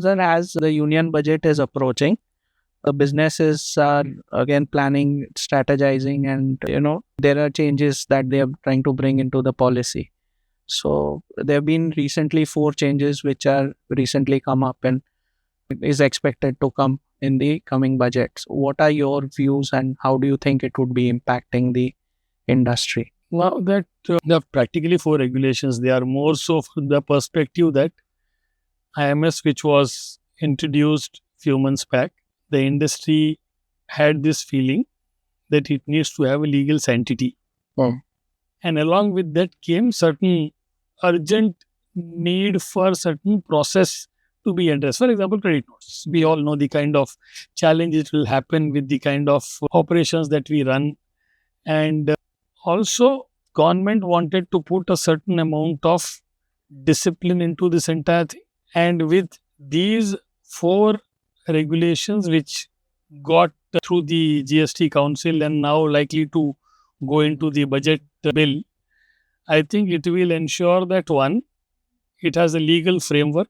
sir, as the union budget is approaching, the businesses are again planning, strategizing, and there are changes that they are trying to bring into the policy. So there have been recently 4 changes which are recently come up and is expected to come in the coming budgets. What are your views and how do you think it would be impacting the industry? Now that there are practically 4 regulations, they are more so from the perspective that IMS, which was introduced few months back, the industry had this feeling that it needs to have a legal sanctity. And along with that came certain urgent need for certain process to be addressed. For example, credit notes. We all know the kind of challenge it will happen with the kind of operations that we run. And also, government wanted to put a certain amount of discipline into this entire thing. And with these 4 regulations which got through the GST Council and now likely to go into the budget bill, I think it will ensure that one, it has a legal framework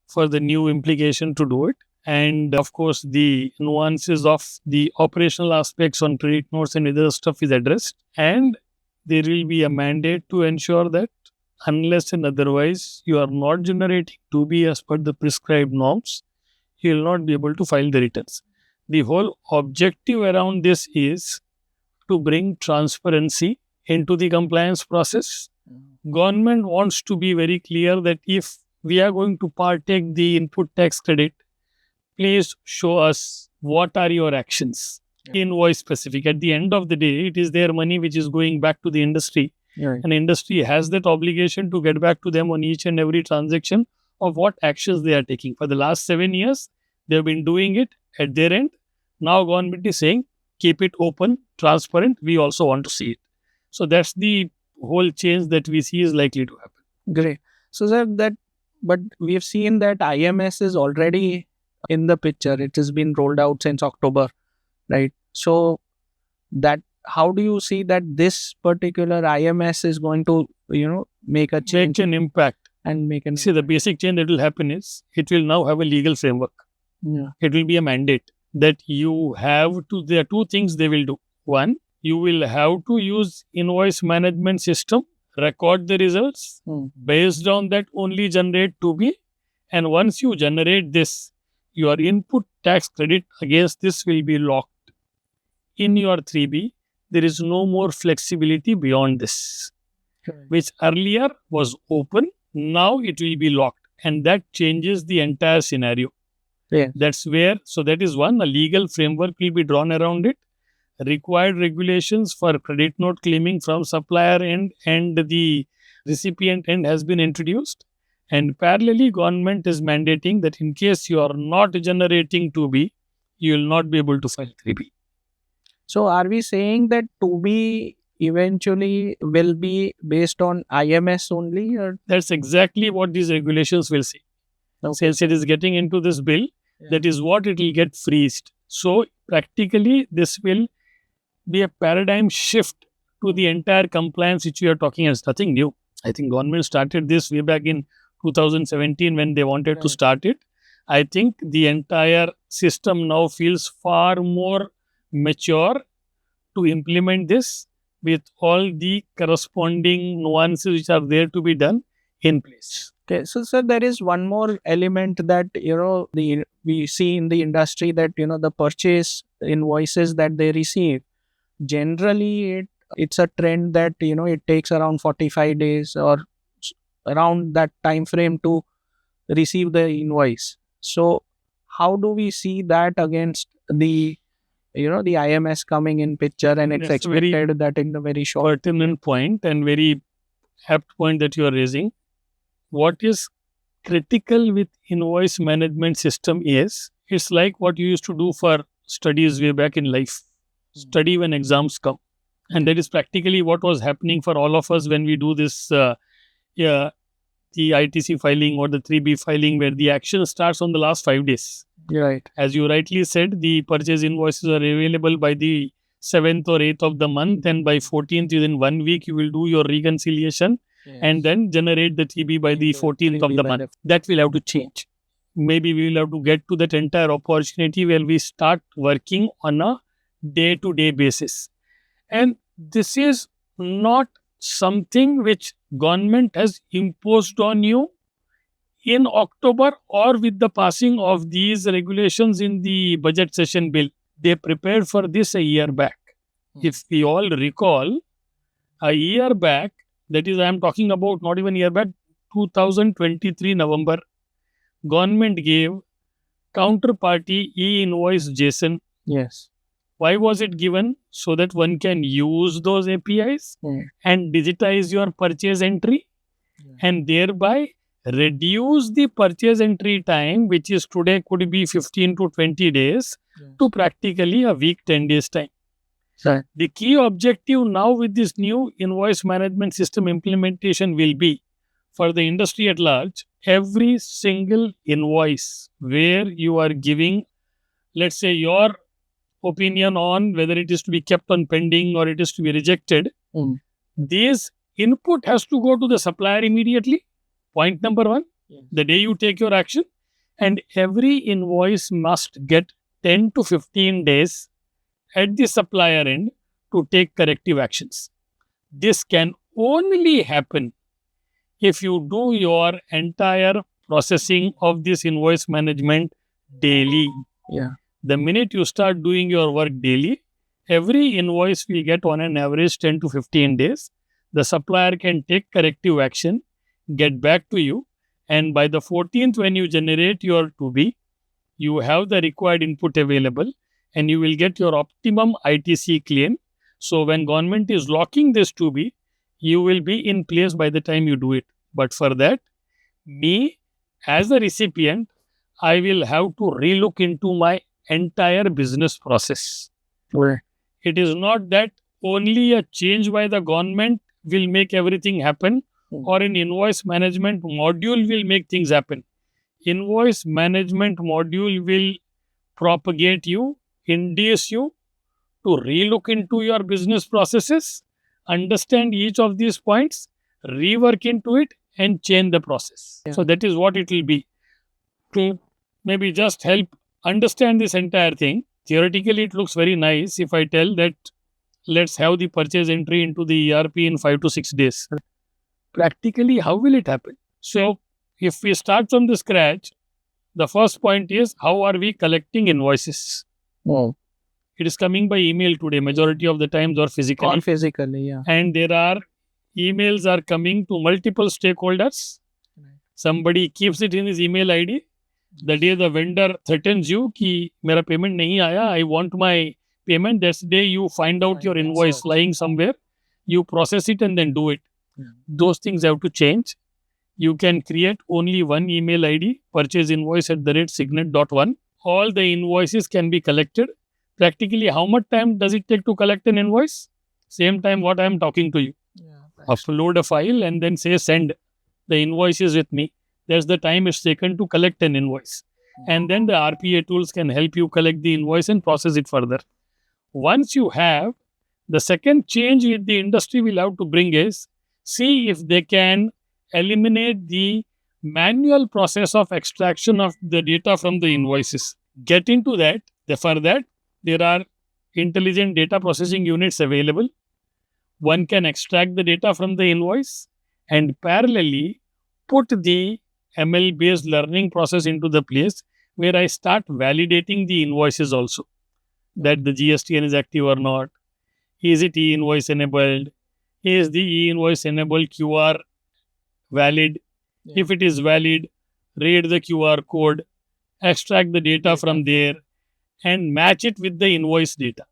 for the new implication to do it. And of course, the nuances of the operational aspects on credit notes and other stuff is addressed. And there will be a mandate to ensure that unless and otherwise you are not generating 2B as per the prescribed norms, you will not be able to file the returns. The whole objective around this is to bring transparency into the compliance process. Government wants to be very clear that if we are going to partake the input tax credit, please show us what are your actions. Invoice specific. At the end of the day, it is their money which is going back to the industry. And industry has that obligation to get back to them on each and every transaction of what actions they are taking. For the last 7 years, they have been doing it at their end. Now government is saying, keep it open, transparent. We also want to see it. So that's the whole change that we see is likely to happen. Great. So sir, but we have seen that IMS is already in the picture. It has been rolled out since October, right? So that how do you see that this particular IMS is going to, make a change? Make an impact. And make an See, the basic change that will happen is it will now have a legal framework. It will be a mandate that you have to, there are 2 things they will do. One, you will have to use Invoice Management System, record the results, based on that only generate 2B. And once you generate this, your input tax credit against this will be locked. In your 3B, there is no more flexibility beyond this, which earlier was open. Now it will be locked. And that changes the entire scenario. That's where, so that is one, a legal framework will be drawn around it. Required regulations for credit note claiming from supplier end and the recipient end has been introduced. And parallelly, government is mandating that in case you are not generating 2B, you will not be able to file 3B. So are we saying that 2B eventually will be based on IMS only? Or? That's exactly what these regulations will say. Since it is getting into this bill, that is what it will get freezed. So practically, this will be a paradigm shift to the entire compliance which we are talking. It's nothing new. I think government started this way back in 2017 when they wanted to start it. I think the entire system now feels far more mature to implement this with all the corresponding nuances which are there to be done in place. Okay, so sir, there is one more element that we see in the industry that the purchase invoices that they receive. Generally, it's a trend that it takes around 45 days or around that time frame to receive the invoice. So how do we see that against the the IMS coming in picture, and it's expected that in the very short pertinent point and very apt point that you are raising. What is critical with invoice management system is it's like what you used to do for studies way back in life. Study when exams come. And that is practically what was happening for all of us when we do this the ITC filing or the 3B filing, where the action starts on the last 5 days. Right. As you rightly said, the purchase invoices are available by the 7th or 8th of the month, and by 14th, within 1 week, you will do your reconciliation and then generate the 3B by the 14th of the month. That will have to change. maybe we will have to get to that entire opportunity where we start working on a day-to-day basis. And this is not something which government has imposed on you in October or with the passing of these regulations in the budget session bill. They prepared for this a year back. If we all recall, a year back, that is, I am talking about not even a year back, 2023 November, government gave counterparty e-invoice JSON. Yes. Why was it given? So that one can use those APIs and digitize your purchase entry and thereby reduce the purchase entry time, which is today could be 15 to 20 days, to practically a week, 10 days time. Right. The key objective now with this new invoice management system implementation will be for the industry at large, every single invoice where you are giving, let's say, your opinion on whether it is to be kept on pending or it is to be rejected, this input has to go to the supplier immediately. Point number one, the day you take your action, and every invoice must get 10 to 15 days at the supplier end to take corrective actions. This can only happen if you do your entire processing of this invoice management daily. The minute you start doing your work daily, every invoice will get on an average 10 to 15 days. The supplier can take corrective action, get back to you, and by the 14th when you generate your 2B, you have the required input available and you will get your optimum ITC claim. So when government is locking this 2B, you will be in place by the time you do it. But for that, me as a recipient, I will have to relook into my entire business process. It is not that only a change by the government will make everything happen or an invoice management module will make things happen. Invoice management module will propagate you, induce you to relook into your business processes, understand each of these points, rework into it and change the process. So that is what it will be. To maybe just help understand this entire thing, theoretically it looks very nice if I tell that let's have the purchase entry into the ERP in 5 to 6 days. Practically, how will it happen? So, if we start from the scratch, the first point is how are we collecting invoices? It is coming by email today, majority of the times, or physically. Or physically, And there are emails are coming to multiple stakeholders. Somebody keeps it in his email ID. The day the vendor threatens you कि मेरा payment नहीं आया, I want my payment, that's the day you find out your invoice lying somewhere, you process it and then do it. Those things have to change. You can create only one email ID, purchase invoice @Cygnet.1. All the invoices can be collected. Practically, how much time does it take to collect an invoice? Same time what I am talking to you. Upload a file and then say send. The invoice is with me. That's the time it's taken to collect an invoice. And then the RPA tools can help you collect the invoice and process it further. Once you have, the second change with the industry will have to bring is, see if they can eliminate the manual process of extraction of the data from the invoices. Get into that. For that, there are intelligent data processing units available. One can extract the data from the invoice and parallelly put the ML-based learning process into the place where I start validating the invoices also. That the GSTN is active or not. Is it e-invoice enabled? Is the e-invoice enabled QR valid? If it is valid, read the QR code, extract the data from there and match it with the invoice data.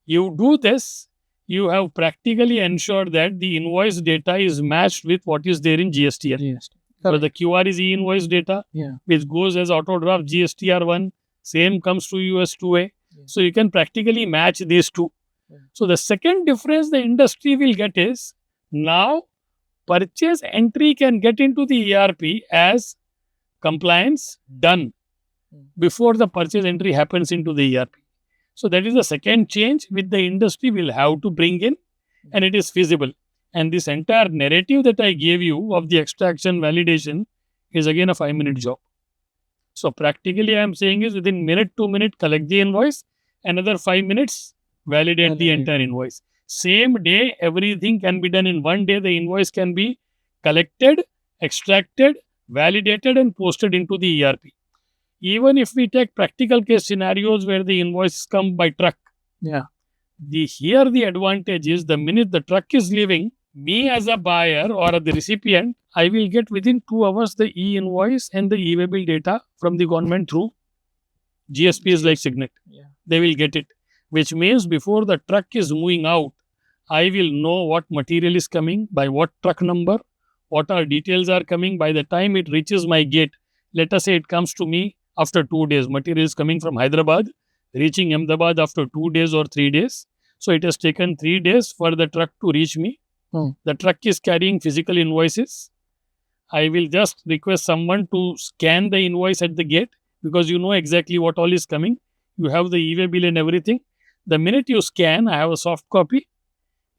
You do this, you have practically ensured that the invoice data is matched with what is there in GSTN. So the QR is e-invoice data, which goes as auto draft GSTR1, same comes to you as 2A. So you can practically match these two. So the second difference the industry will get is, now purchase entry can get into the ERP as compliance done before the purchase entry happens into the ERP. So that is the second change which the industry will have to bring in, and it is feasible. And this entire narrative that I gave you of the extraction validation is again a 5-minute job. So practically, I am saying is within minute to minute, collect the invoice, another 5 minutes, validate the entire invoice. Same day, everything can be done in one day. The invoice can be collected, extracted, validated, and posted into the ERP. Even if we take practical case scenarios where the invoices come by truck, here the advantage is the minute the truck is leaving, me as a buyer or the recipient, I will get within 2 hours the e-invoice and the e-waybill data from the government through GSPs like Cygnet. They will get it, which means before the truck is moving out, I will know what material is coming, by what truck number, what are details are coming. By the time it reaches my gate, let us say it comes to me after 2 days. Material is coming from Hyderabad, reaching Ahmedabad after 2 days or 3 days. So it has taken 3 days for the truck to reach me. The truck is carrying physical invoices. I will just request someone to scan the invoice at the gate, because you know exactly what all is coming. You have the e-way bill and everything. The minute you scan, I have a soft copy.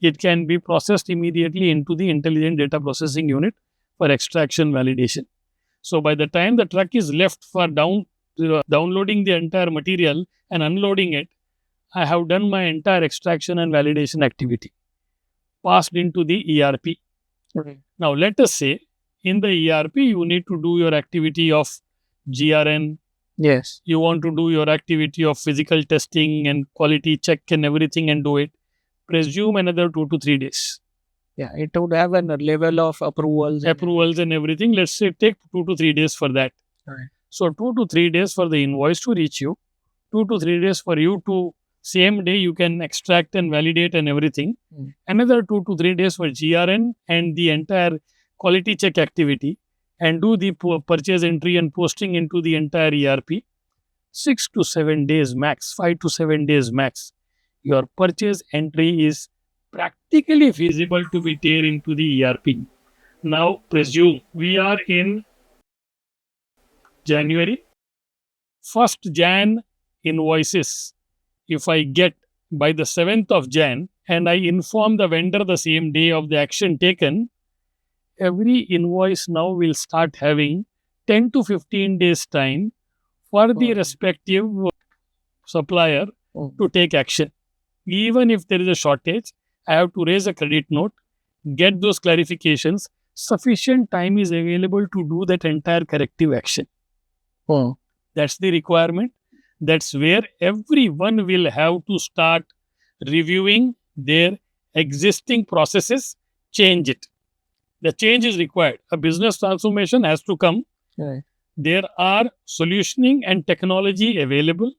It can be processed immediately into the intelligent data processing unit for extraction validation. So by the time the truck is left for downloading the entire material and unloading it, I have done my entire extraction and validation activity, passed into the ERP. Now, let us say in the ERP, you need to do your activity of GRN. Yes. You want to do your activity of physical testing and quality check and everything and do it. Presume another 2 to 3 days. Yeah, it would have a level of approvals. And everything. Let's say take 2 to 3 days for that. Right. So 2 to 3 days for the invoice to reach you. 2 to 3 days for you to, same day you can extract and validate and everything. Another 2 to 3 days for GRN and the entire quality check activity, and do the purchase entry and posting into the entire ERP. 6 to 7 days max, 5 to 7 days max. Your purchase entry is practically feasible to be there into the ERP. Now, presume we are in January. 1st Jan invoices, if I get by the 7th of Jan and I inform the vendor the same day of the action taken, every invoice now will start having 10 to 15 days time for the respective supplier to take action. Even if there is a shortage, I have to raise a credit note, get those clarifications. Sufficient time is available to do that entire corrective action. That's the requirement. That's where everyone will have to start reviewing their existing processes, change it. The change is required. A business transformation has to come. There are solutioning and technology available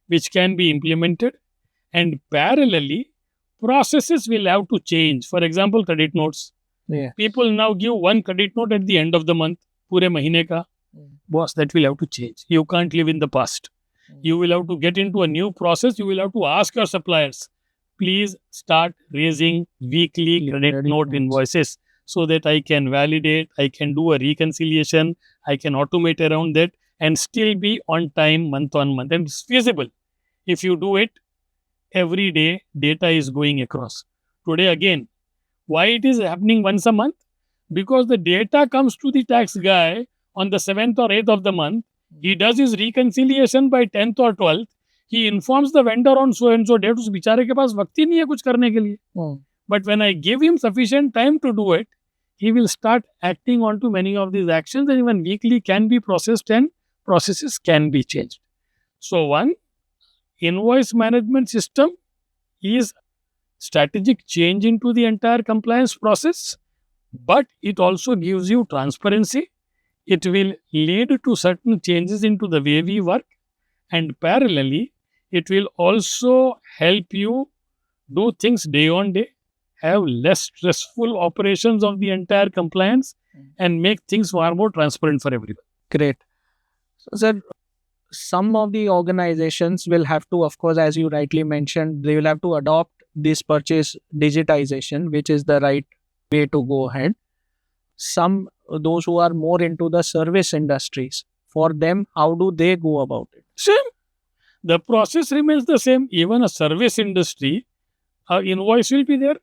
which can be implemented, and parallelly, processes will have to change. For example, credit notes. People now give one credit note at the end of the month, pure mahine ka. Boss, that will have to change. You can't live in the past. You will have to get into a new process. You will have to ask your suppliers, please start raising weekly credit note invoices so that I can validate, I can do a reconciliation, I can automate around that and still be on time month on month. And it's feasible. If you do it, every day data is going across. Today again, why it is happening once a month? Because the data comes to the tax guy on the 7th or 8th of the month. He does his reconciliation by 10th or 12th. He informs the vendor on so and so date. उस बेचारे के पास वक्त ही नहीं है कुछ करने के लिए. But when I give him sufficient time to do it, he will start acting on to many of these actions, and even weekly can be processed and processes can be changed. So one, invoice management system is strategic change into the entire compliance process, but it also gives you transparency. It will lead to certain changes into the way we work, and parallelly, it will also help you do things day on day, have less stressful operations of the entire compliance, and make things far more transparent for everyone. Great. So, sir, some of the organizations will have to, of course, as you rightly mentioned, they will have to adopt this purchase digitization, which is the right way to go ahead. Some, those who are more into the service industries, for them, how do they go about it? Same. The process remains the same. Even a service industry, invoice will be there.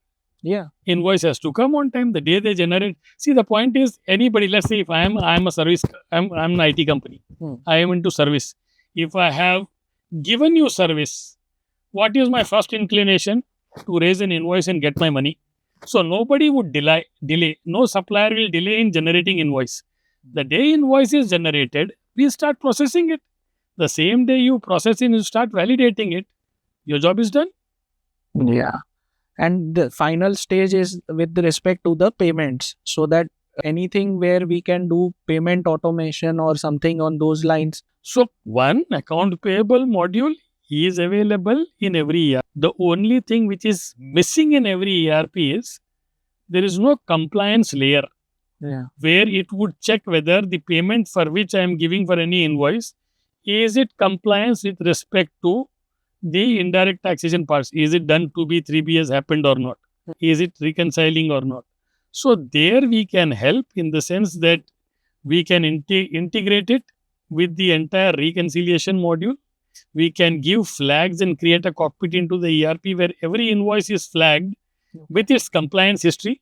Yeah. Invoice has to come on time. The day they generate. See, the point is, anybody. Let's say if I'm a service. I'm an IT company. I am into service. If I have given you service, what is my first inclination? To raise an invoice and get my money. So nobody would delay. No supplier will delay in generating invoice. The day invoice is generated, we start processing it. The same day you process it, you start validating it. Your job is done. Yeah. And the final stage is with respect to the payments, so that anything where we can do payment automation or something on those lines. So one account payable module is available in every ERP. The only thing which is missing in every ERP is there is no compliance layer. Yeah. Where it would check whether the payment for which I am giving for any invoice, is it compliance with respect to the indirect taxation parts? Is it done 2B, 3B has happened or not? Is it reconciling or not? So there we can help in the sense that we can integrate it with the entire reconciliation module. We can give flags and create a cockpit into the ERP where every invoice is flagged with its compliance history,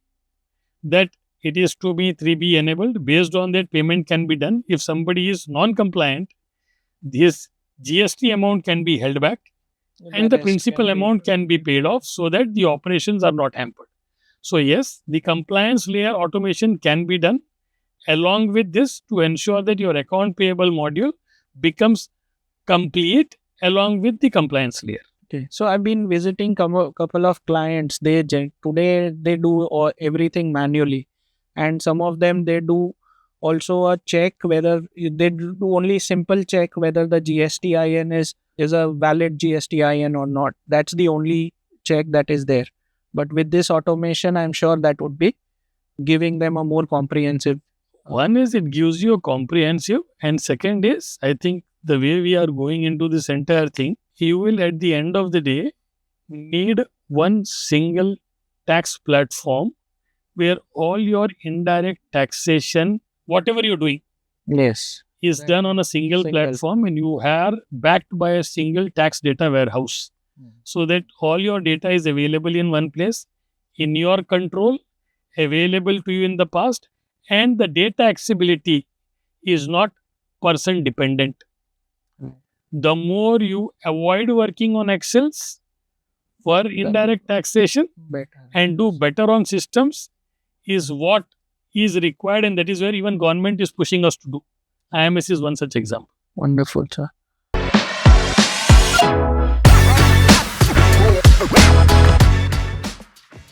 that it is 2B, 3B enabled. Based on that, payment can be done. If somebody is non-compliant, his GST amount can be held back and the principal amount can be paid off so that the operations are not hampered. So yes, the compliance layer automation can be done along with this to ensure that your account payable module becomes complete along with the compliance layer. Okay. So I've been visiting couple of clients. Today they do everything manually, and some of them they do also a check whether they do only simple check whether the GSTIN is a valid GSTIN or not. That's the only check that is there. But with this automation, I'm sure that would be giving them a more comprehensive. One is it gives you a comprehensive, and second is I think the way we are going into this entire thing, you will at the end of the day need one single tax platform where all your indirect taxation, whatever you're doing, Yes, is done on a single platform, and you are backed by a single tax data warehouse, so that all your data is available in one place, in your control, available to you in the past, and the data accessibility is not person dependent. The more you avoid working on Excels for indirect taxation and do better on systems is what is required, and that is where even government is pushing us to do. IMS is one such example. Wonderful, sir.